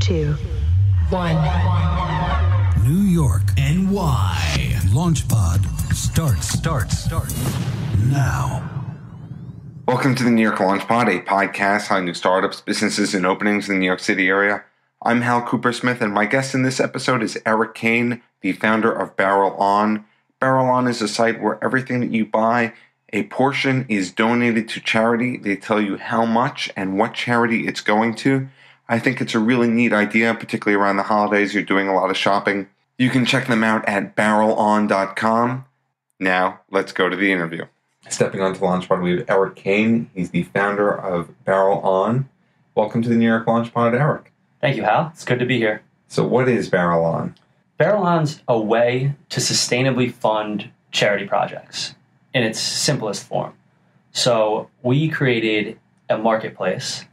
2, 1. New York, NY. LaunchPod starts now. Welcome to the New York LaunchPod, a podcast on new startups, businesses, and openings in the New York City area. I'm Hal Cooper-Smith, and my guest in this episode is Eric Kane, the founder of Barrel On. Barrel On is a site where everything that you buy, a portion is donated to charity. They tell you how much and what charity it's going to. I think it's a really neat idea, particularly around the holidays. You're doing a lot of shopping. You can check them out at barrelon.com. Now, let's go to the interview. Stepping onto LaunchPod, we have Eric Kane. He's the founder of Barrel On. Welcome to the New York LaunchPod, Eric. Thank you, Hal. It's good to be here. So what is Barrel On? Barrel On's a way to sustainably fund charity projects in its simplest form. So we created a marketplace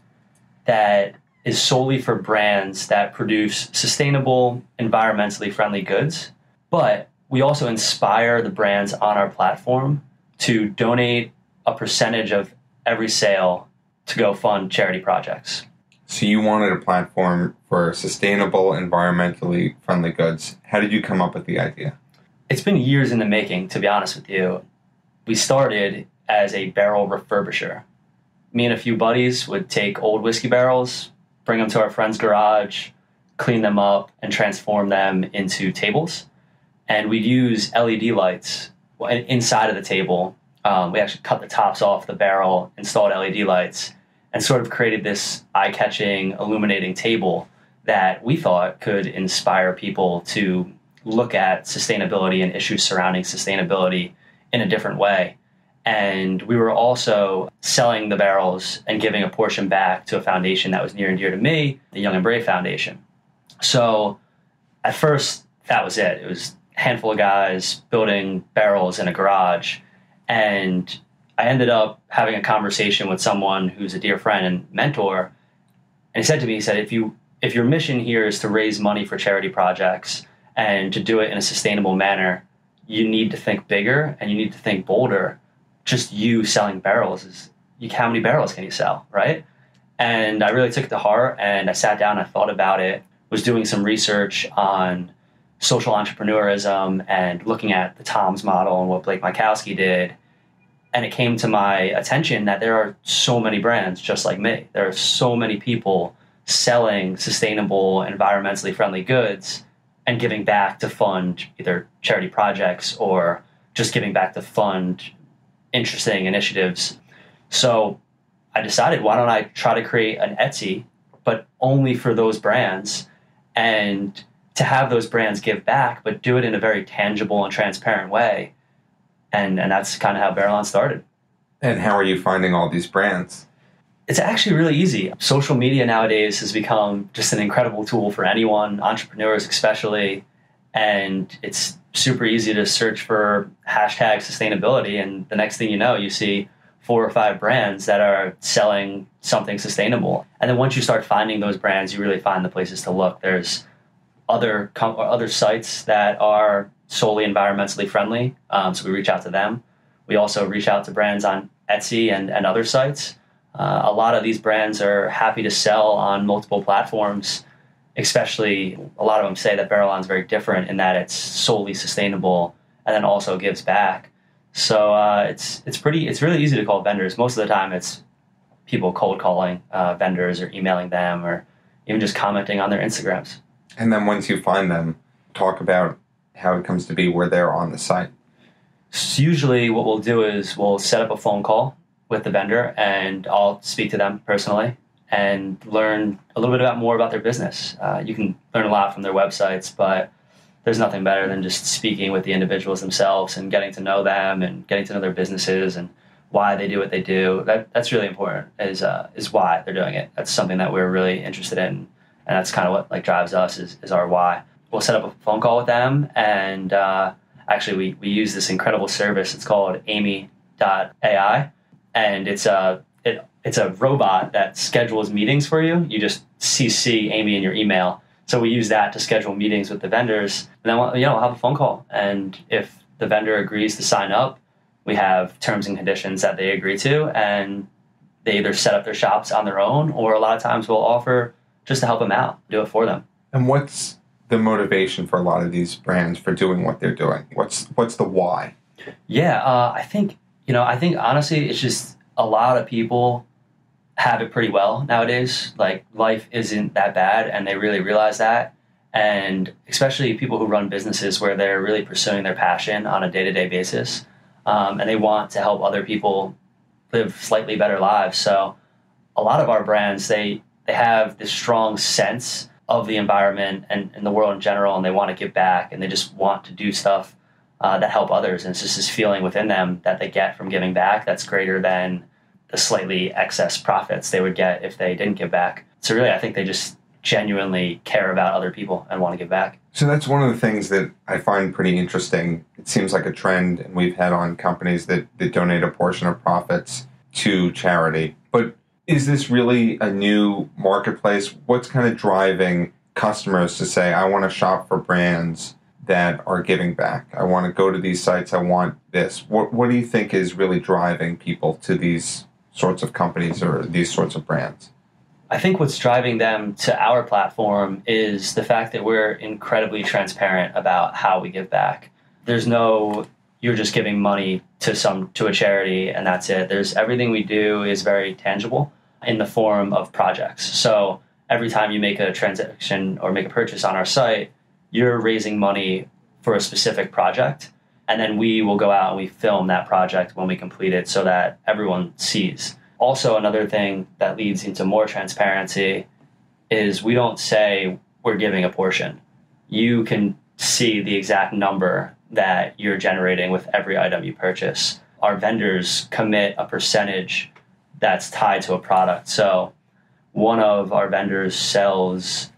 that is solely for brands that produce sustainable, environmentally friendly goods, but we also inspire the brands on our platform to donate a percentage of every sale to go fund charity projects. So you wanted a platform for sustainable, environmentally friendly goods. How did you come up with the idea? It's been years in the making, to be honest with you. We started as a barrel refurbisher. Me and a few buddies would take old whiskey barrels, bring them to our friend's garage, clean them up, and transform them into tables. And we'd use LED lights inside of the table. We actually cut the tops off the barrel, installed LED lights, and sort of created this eye-catching, illuminating table that we thought could inspire people to look at sustainability and issues surrounding sustainability in a different way. And we were also selling the barrels and giving a portion back to a foundation that was near and dear to me, the Young and Brave Foundation. So at first, that was it. It was a handful of guys building barrels in a garage. And I ended up having a conversation with someone who's a dear friend and mentor. And he said to me, if your mission here is to raise money for charity projects and to do it in a sustainable manner, you need to think bigger and you need to think bolder. Just you selling barrels how many barrels can you sell, right? And I really took it to heart, and I sat down and I thought about it, was doing some research on social entrepreneurism and looking at the Tom's model and what Blake Mykowski did. And it came to my attention that there are so many brands just like me. There are so many people selling sustainable, environmentally friendly goods and giving back to fund either charity projects or just giving back to fund interesting initiatives. So I decided, why don't I try to create an Etsy, but only for those brands, and to have those brands give back, but do it in a very tangible and transparent way. And that's kind of how Barrel On started. And how are you finding all these brands? It's actually really easy. Social media nowadays has become just an incredible tool for anyone, entrepreneurs especially. And it's super easy to search for hashtag sustainability. And the next thing you know, you see 4 or 5 brands that are selling something sustainable. And then once you start finding those brands, you really find the places to look. There's other sites that are solely environmentally friendly. So we reach out to them. We also reach out to brands on Etsy and other sites. A lot of these brands are happy to sell on multiple platforms, especially a lot of them say that Barrel On is very different in that it's solely sustainable and then also gives back. So it's really easy to call vendors. Most of the time it's people cold calling vendors or emailing them or even just commenting on their Instagrams. And then once you find them, talk about how it comes to be where they're on the site. So usually what we'll do is we'll set up a phone call with the vendor and I'll speak to them personally and learn a little bit more about their business. You can learn a lot from their websites, but there's nothing better than just speaking with the individuals themselves and getting to know them and getting to know their businesses and why they do what they do. That's really important is why they're doing it. That's something that we're really interested in. And that's kind of what drives us is our why. We'll set up a phone call with them, and actually we use this incredible service. It's called Amy.ai, and it's a robot that schedules meetings for you. You just CC Amy in your email. So we use that to schedule meetings with the vendors, and then we'll have a phone call. And if the vendor agrees to sign up, we have terms and conditions that they agree to, and they either set up their shops on their own, or a lot of times we'll offer just to help them out, do it for them. And what's the motivation for a lot of these brands for doing what they're doing? What's the why? Yeah, I think honestly, it's just a lot of people have it pretty well nowadays. Like, life isn't that bad, and they really realize that. And especially people who run businesses where they're really pursuing their passion on a day-to-day basis, and they want to help other people live slightly better lives. So a lot of our brands, they have this strong sense of the environment and the world in general, and they want to give back, and they just want to do stuff that help others. And it's just this feeling within them that they get from giving back that's greater than the slightly excess profits they would get if they didn't give back. So really, I think they just genuinely care about other people and want to give back. So that's one of the things that I find pretty interesting. It seems like a trend, and we've had on companies that donate a portion of profits to charity. But is this really a new marketplace? What's kind of driving customers to say, I want to shop for brands that are giving back? I want to go to these sites. I want this. What do you think is really driving people to these sorts of companies or these sorts of brands? I think what's driving them to our platform is the fact that we're incredibly transparent about how we give back. There's no, you're just giving money to a charity and that's it. There's everything we do is very tangible in the form of projects. So every time you make a transaction or make a purchase on our site, you're raising money for a specific project. And then we will go out and we film that project when we complete it so that everyone sees. Also, another thing that leads into more transparency is we don't say we're giving a portion. You can see the exact number that you're generating with every item you purchase. Our vendors commit a percentage that's tied to a product. So one of our vendors sells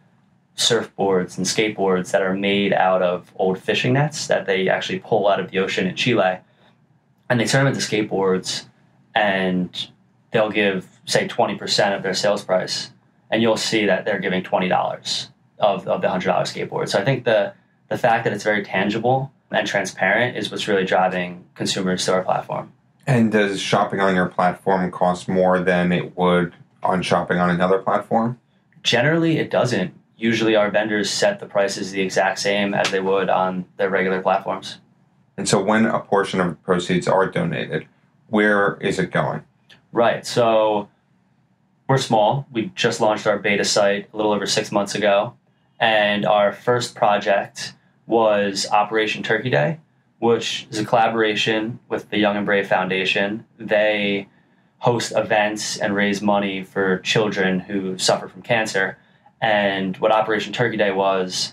surfboards and skateboards that are made out of old fishing nets that they actually pull out of the ocean in Chile. And they turn them into skateboards, and they'll give, say, 20% of their sales price. And you'll see that they're giving $20 of the $100 skateboard. So I think the fact that it's very tangible and transparent is what's really driving consumers to our platform. And does shopping on your platform cost more than it would on shopping on another platform? Generally, it doesn't. Usually our vendors set the prices the exact same as they would on their regular platforms. And so when a portion of the proceeds are donated, where is it going? Right. So we're small. We just launched our beta site a little over 6 months ago. And our first project was Operation Turkey Day, which is a collaboration with the Young and Brave Foundation. They host events and raise money for children who suffer from cancer. And what Operation Turkey Day was,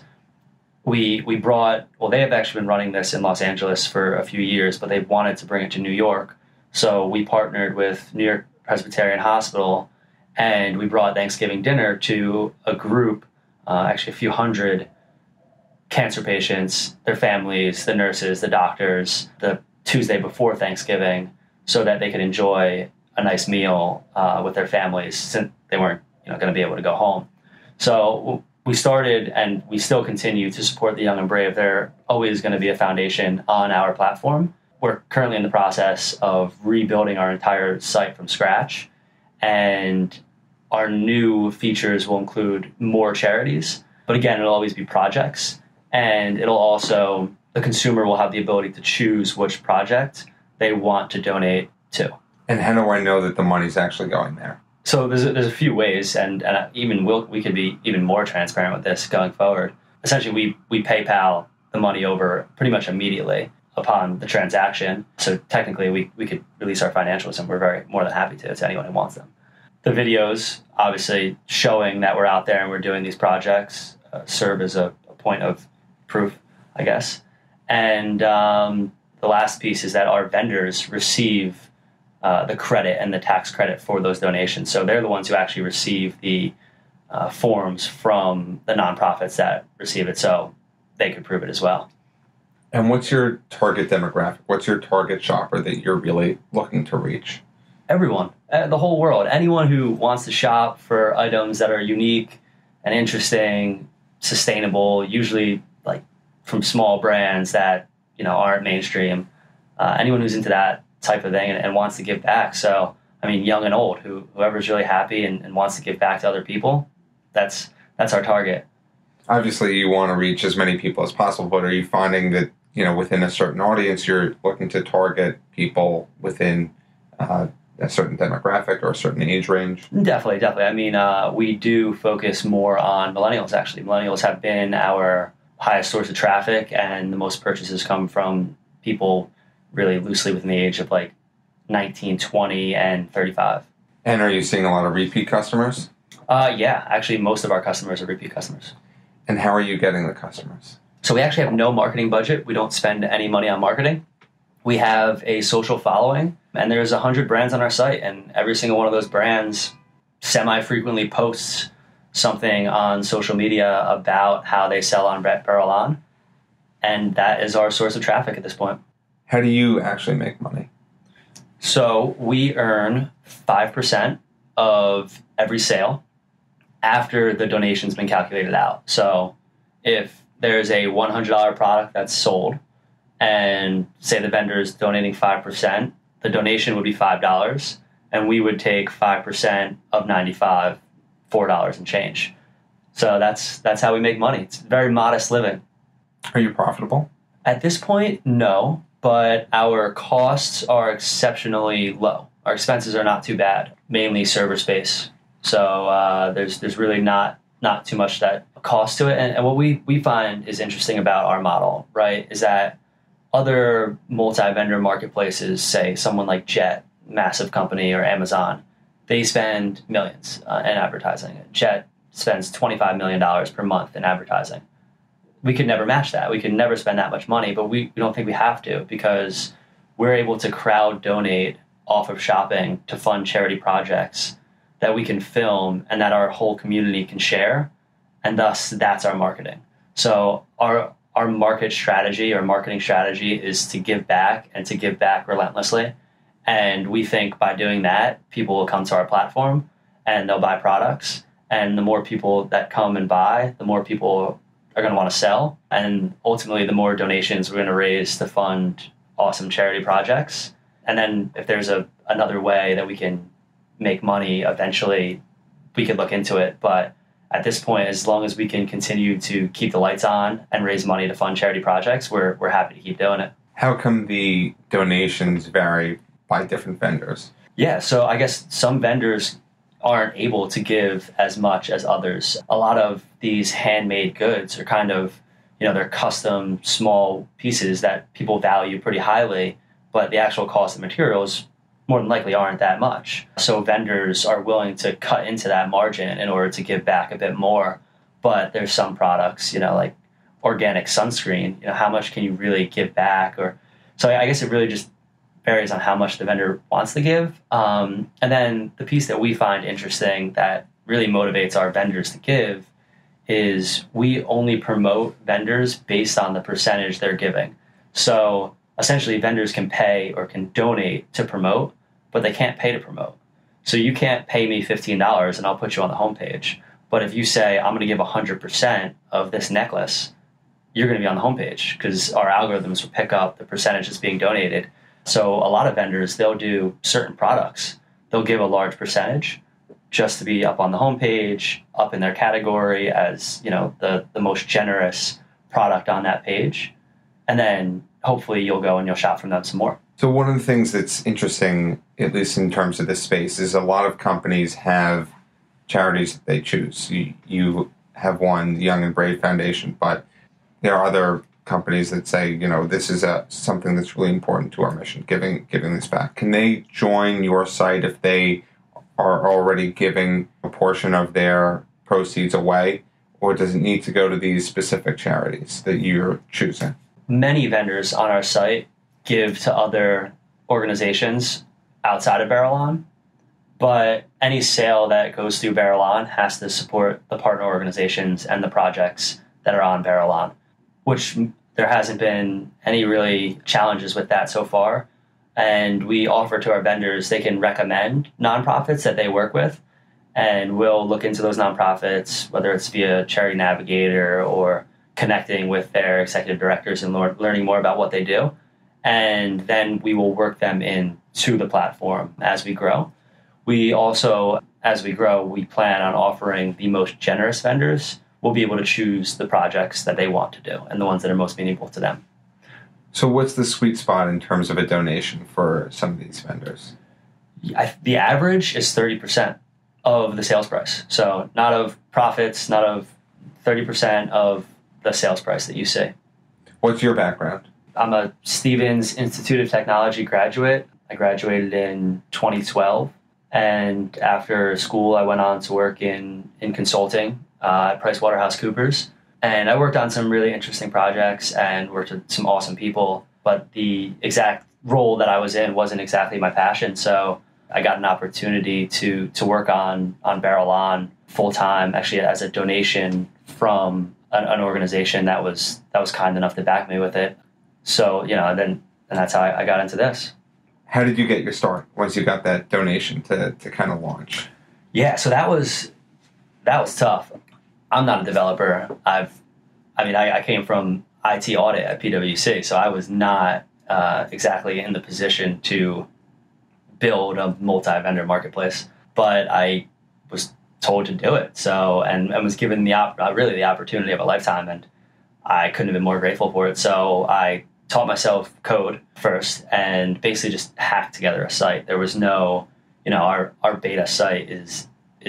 we brought, well, they have actually been running this in Los Angeles for a few years, but they wanted to bring it to New York. So we partnered with New York Presbyterian Hospital, and we brought Thanksgiving dinner to a group, actually a few hundred cancer patients, their families, the nurses, the doctors, the Tuesday before Thanksgiving, so that they could enjoy a nice meal with their families since they weren't going to be able to go home. So we started, and we still continue to support the Young and Brave. They're always going to be a foundation on our platform. We're currently in the process of rebuilding our entire site from scratch, and our new features will include more charities. But again, it'll always be projects, and it'll also, the consumer will have the ability to choose which project they want to donate to. And how do I know that the money's actually going there? So there's a few ways, and even we could be even more transparent with this going forward. Essentially, we PayPal the money over pretty much immediately upon the transaction. So technically, we could release our financials, and we're more than happy to anyone who wants them. The videos, obviously, showing that we're out there and we're doing these projects serve as a point of proof, I guess. And the last piece is that our vendors receive the credit and the tax credit for those donations. So they're the ones who actually receive the forms from the nonprofits that receive it, so they could prove it as well. And what's your target demographic? What's your target shopper that you're really looking to reach? Everyone, the whole world. Anyone who wants to shop for items that are unique and interesting, sustainable, usually like from small brands that aren't mainstream. Anyone who's into that type of thing and wants to give back. So, I mean, young and old, whoever's really happy and wants to give back to other people, That's our target. Obviously, you want to reach as many people as possible, but are you finding that, within a certain audience, you're looking to target people within a certain demographic or a certain age range? Definitely. I mean, we do focus more on millennials, actually. Millennials have been our highest source of traffic, and the most purchases come from people really loosely within the age of like 19, 20, and 35. And are you seeing a lot of repeat customers? Yeah, actually, most of our customers are repeat customers. And how are you getting the customers? So we actually have no marketing budget. We don't spend any money on marketing. We have a social following, and there's 100 brands on our site, and every single one of those brands semi-frequently posts something on social media about how they sell on Barrel On, and that is our source of traffic at this point. How do you actually make money? So we earn 5% of every sale after the donation's been calculated out. So if there's a $100 product that's sold, and say the vendor is donating 5%, the donation would be $5, and we would take 5% of 95, $4 and change. So that's how we make money. It's very modest living. Are you profitable? At this point, no, but our costs are exceptionally low. Our expenses are not too bad, mainly server space. So there's really not too much that cost to it. And what we find is interesting about our model, right, is that other multi-vendor marketplaces, say someone like Jet, massive company, or Amazon, they spend millions in advertising. Jet spends $25 million per month in advertising. We could never match that. We could never spend that much money, but we don't think we have to, because we're able to crowd donate off of shopping to fund charity projects that we can film and that our whole community can share, and thus that's our marketing. So our marketing strategy is to give back, and to give back relentlessly. And we think by doing that, people will come to our platform and they'll buy products. And the more people that come and buy, the more people are going to want to sell. And ultimately, the more donations we're going to raise to fund awesome charity projects. And then if there's another way that we can make money, eventually we could look into it. But at this point, as long as we can continue to keep the lights on and raise money to fund charity projects, we're happy to keep doing it. How come the donations vary by different vendors? Yeah, so I guess some vendors aren't able to give as much as others. A lot of these handmade goods are kind of, they're custom small pieces that people value pretty highly, but the actual cost of materials more than likely aren't that much. So vendors are willing to cut into that margin in order to give back a bit more. But there's some products, like organic sunscreen, how much can you really give back? So I guess it really just varies on how much the vendor wants to give. And then the piece that we find interesting that really motivates our vendors to give is we only promote vendors based on the percentage they're giving. So essentially vendors can pay or can donate to promote, but they can't pay to promote. So you can't pay me $15 and I'll put you on the homepage. But if you say, I'm going to give 100% of this necklace, you're going to be on the homepage because our algorithms will pick up the percentage that's being donated. So a lot of vendors, they'll do certain products. They'll give a large percentage just to be up on the homepage, up in their category as, the most generous product on that page. And then hopefully you'll go and you'll shop from them some more. So one of the things that's interesting, at least in terms of this space, is a lot of companies have charities that they choose. You have one, the Young and Brave Foundation, but there are other companies that say, this is something that's really important to our mission, giving this back. Can they join your site if they are already giving a portion of their proceeds away, or does it need to go to these specific charities that you're choosing? Many vendors on our site give to other organizations outside of Barrel On, but any sale that goes through Barrel On has to support the partner organizations and the projects that are on Barrel On, which there hasn't been any really challenges with that so far. And we offer to our vendors, they can recommend nonprofits that they work with, and we'll look into those nonprofits, whether it's via Charity Navigator or connecting with their executive directors and learning more about what they do. And then we will work them into the platform as we grow. We also, as we grow, we plan on offering the most generous vendors. We'll be able to choose the projects that they want to do and the ones that are most meaningful to them. So what's the sweet spot in terms of a donation for some of these vendors? The average is 30% of the sales price. So not of profits, not of 30% of the sales price that you see. What's your background? I'm a Stevens Institute of Technology graduate. I graduated in 2012. And after school, I went on to work in consulting at PricewaterhouseCoopers. And I worked on some really interesting projects and worked with some awesome people. But the exact role that I was in wasn't exactly my passion. So I got an opportunity to work on Barrel On full time, actually as a donation from an organization that was kind enough to back me with it. So, and that's how I got into this. How did you get your start once you got that donation to kind of launch? Yeah, so that was tough. I'm not a developer. I came from IT audit at PwC, so I was not exactly in the position to build a multi-vendor marketplace, but I was told to do it. So, and was given the opportunity of a lifetime, and I couldn't have been more grateful for it. So I taught myself code first and basically just hacked together a site. There was no, our beta site is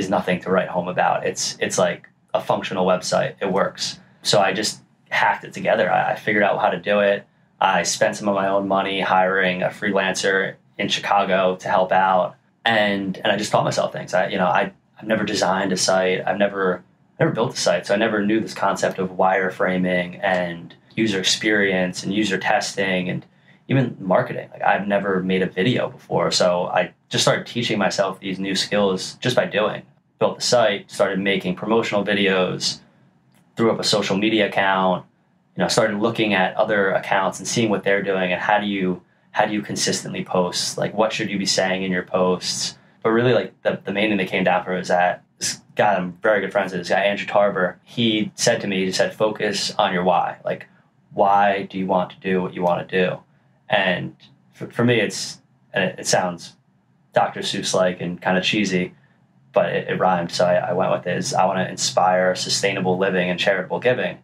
nothing to write home about. It's like a functional website. It works. So I just hacked it together. I figured out how to do it. I spent some of my own money hiring a freelancer in Chicago to help out. And I just taught myself things. I've never designed a site. I've never built a site. So I never knew this concept of wireframing and user experience and user testing and even marketing. Like, I've never made a video before. So I just started teaching myself these new skills just by doing. Built the site, started making promotional videos, threw up a social media account, started looking at other accounts and seeing what they're doing and how do you consistently post? Like, what should you be saying in your posts? But really, like, the main thing that came down for it was that this guy, I'm very good friends with, this guy, Andrew Tarver, he said to me, focus on your why. Like, why do you want to do what you want to do? And for me, it sounds Dr. Seuss-like and kind of cheesy, but it rhymed. So I went with it. I want to inspire sustainable living and charitable giving.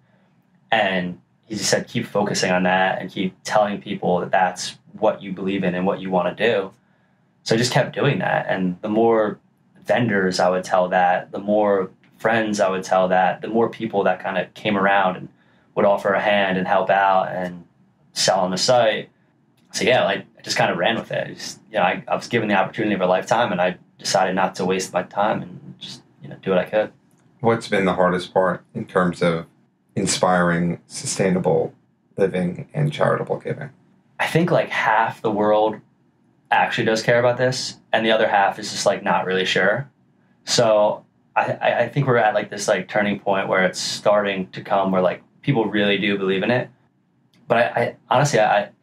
And he just said, keep focusing on that and keep telling people that that's what you believe in and what you want to do. So I just kept doing that. And the more vendors I would tell that, the more friends I would tell that, the more people that kind of came around and would offer a hand and help out and sell on the site. So yeah, I just kind of ran with it. I was given the opportunity of a lifetime, and I decided not to waste my time and just do what I could. What's been the hardest part in terms of inspiring sustainable living and charitable giving? I think like half the world actually does care about this, and the other half is just like not really sure. So I think we're at like this like turning point where it's starting to come where like people really do believe in it. But I honestly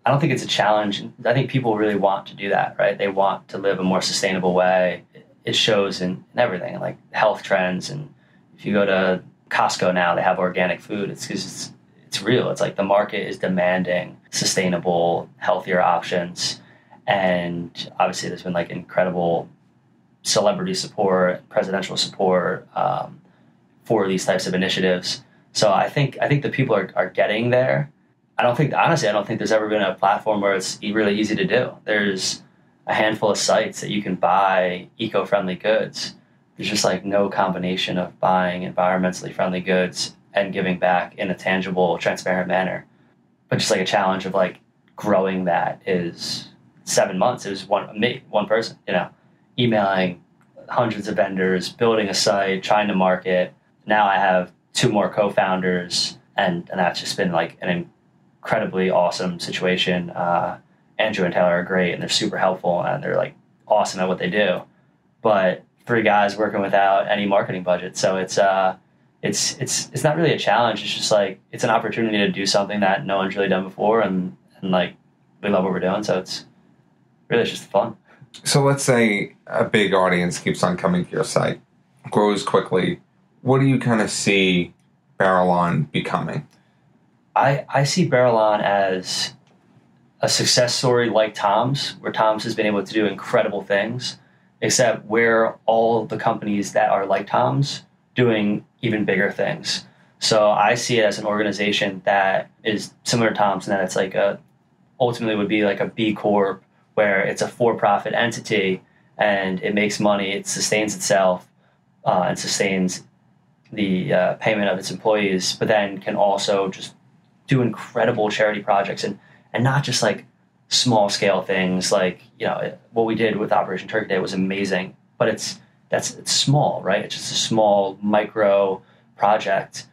don't think it's a challenge. I think people really want to do that, right? They want to live a more sustainable way. It shows in everything, like health trends. And if you go to Costco now, they have organic food. It's because it's real. It's like the market is demanding sustainable, healthier options. And obviously there's been like incredible celebrity support, presidential support for these types of initiatives. So I think the people are getting there. I don't think there's ever been a platform where it's really easy to do. There's a handful of sites that you can buy eco-friendly goods. There's just like no combination of buying environmentally friendly goods and giving back in a tangible, transparent manner. But just like a challenge of like growing that is 7 months. It was one person, emailing hundreds of vendors, building a site, trying to market. Now I have 2 more co-founders, and that's just been like an incredibly awesome situation. Andrew and Taylor are great, and they're super helpful, and they're like awesome at what they do. But 3 guys working without any marketing budget, so it's not really a challenge. It's just like it's an opportunity to do something that no one's really done before, and like we love what we're doing. So it's really just fun. So let's say a big audience keeps on coming to your site, grows quickly. What do you kind of see Barrel On becoming? I see Barrel On as a success story like Tom's, where Tom's has been able to do incredible things. except we're all the companies that are like Tom's doing even bigger things. So I see it as an organization that is similar to Tom's, and that it's like ultimately would be like a B Corp, where it's a for-profit entity and it makes money, it sustains itself, and sustains the payment of its employees, but then can also just do incredible charity projects and not just like small scale things like, what we did with Operation Turkey Day was amazing, but it's small, right? It's just a small micro project.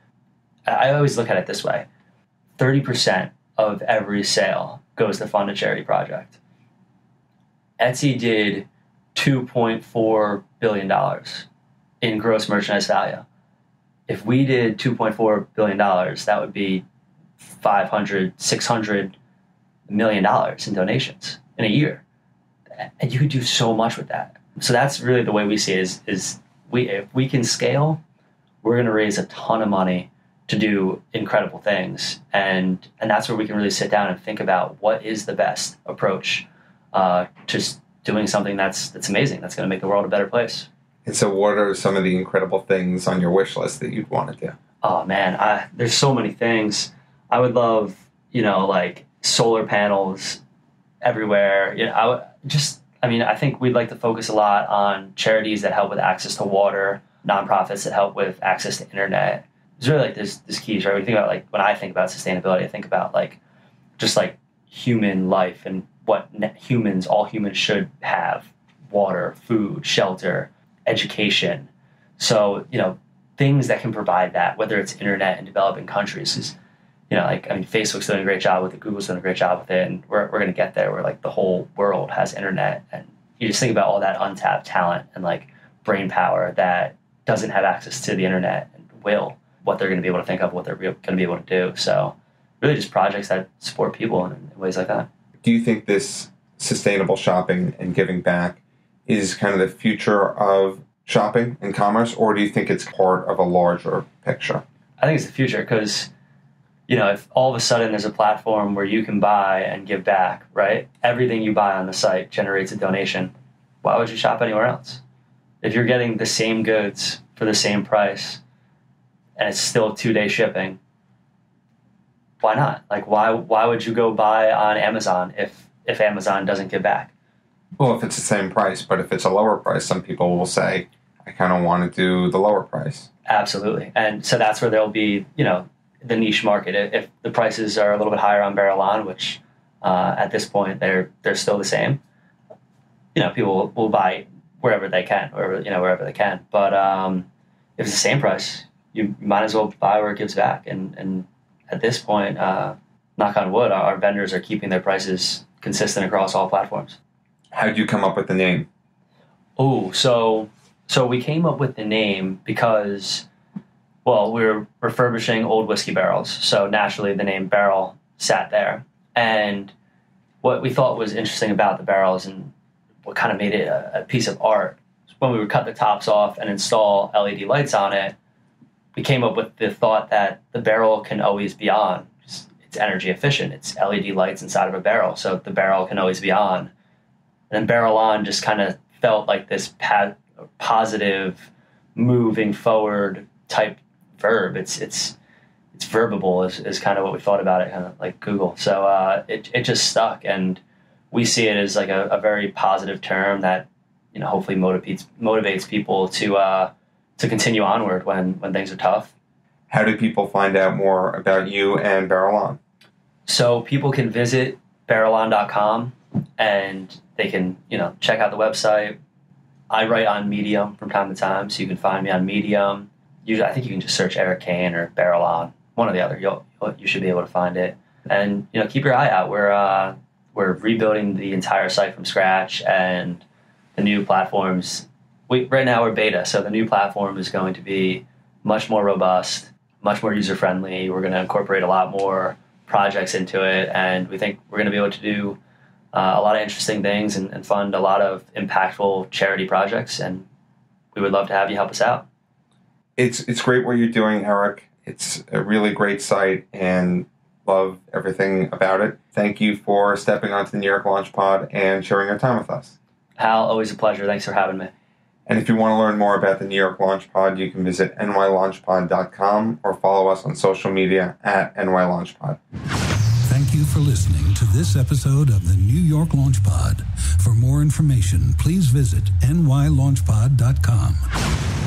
I always look at it this way. 30% of every sale goes to fund a charity project. Etsy did $2.4 billion in gross merchandise value. If we did $2.4 billion, that would be $600 million in donations in a year. And you could do so much with that. So that's really the way we see it is if we can scale, we're going to raise a ton of money to do incredible things. And that's where we can really sit down and think about what is the best approach to doing something that's amazing, that's going to make the world a better place. And so what are some of the incredible things on your wish list that you'd want to do? Oh, man, there's so many things. I would love, like solar panels everywhere. I think we'd like to focus a lot on charities that help with access to water, nonprofits that help with access to internet. It's really like this keys, right? When you think about when I think about sustainability, I think about just human life and what all humans should have: water, food, shelter, education. So, things that can provide that, whether it's internet in developing countries, is, Facebook's doing a great job with it, Google's doing a great job with it, and we're going to get there where the whole world has internet. And you just think about all that untapped talent and brain power that doesn't have access to the internet and what they're going to be able to think of, what they're going to be able to do. So really just projects that support people in ways like that. Do you think this sustainable shopping and giving back is kind of the future of shopping and commerce, or do you think it's part of a larger picture? I think it's the future because, if all of a sudden there's a platform where you can buy and give back, right? Everything you buy on the site generates a donation. Why would you shop anywhere else? If you're getting the same goods for the same price and it's still 2-day shipping, why not? Why would you go buy on Amazon if Amazon doesn't give back? Well, if it's the same price, but if it's a lower price, some people will say, I kind of want to do the lower price. Absolutely. And so that's where there'll be, the niche market. If the prices are a little bit higher on Barrel On, which at this point they're still the same, people will buy wherever they can, wherever they can. But if it's the same price, you might as well buy where it gives back. And at this point, knock on wood, our vendors are keeping their prices consistent across all platforms. How did you come up with the name? Oh, so we came up with the name because, we're refurbishing old whiskey barrels. So naturally, the name Barrel sat there. And what we thought was interesting about the barrels and what kind of made it a piece of art, when we would cut the tops off and install LED lights on it, we came up with the thought that the barrel can always be on. It's energy efficient. It's LED lights inside of a barrel, so the barrel can always be on. And then Barrel On just kind of felt like this positive, moving forward type verb. It's verbable is kind of what we thought about it, kind of like Google. So it just stuck, and we see it as a very positive term that hopefully motivates people to continue onward when things are tough. How do people find out more about you and Barrel On? So people can visit barrelon.com and they can, check out the website. I write on Medium from time to time, so you can find me on Medium. Usually, I think you can just search Eric Kane or Barrel On, one or the other. You should be able to find it. And, keep your eye out. We're rebuilding the entire site from scratch, and the new platforms. Right now we're beta, so the new platform is going to be much more robust, much more user-friendly. We're going to incorporate a lot more projects into it, and we think we're going to be able to do a lot of interesting things and fund a lot of impactful charity projects, and we would love to have you help us out. It's great what you're doing, Eric. It's a really great site, and love everything about it. Thank you for stepping onto the New York Launch Pod and sharing your time with us. Hal, always a pleasure. Thanks for having me. And if you want to learn more about the New York Launch Pod, you can visit nylaunchpod.com or follow us on social media at nylaunchpod. Thank you for listening to this episode of the New York Launch Pod. For more information, please visit nylaunchpod.com.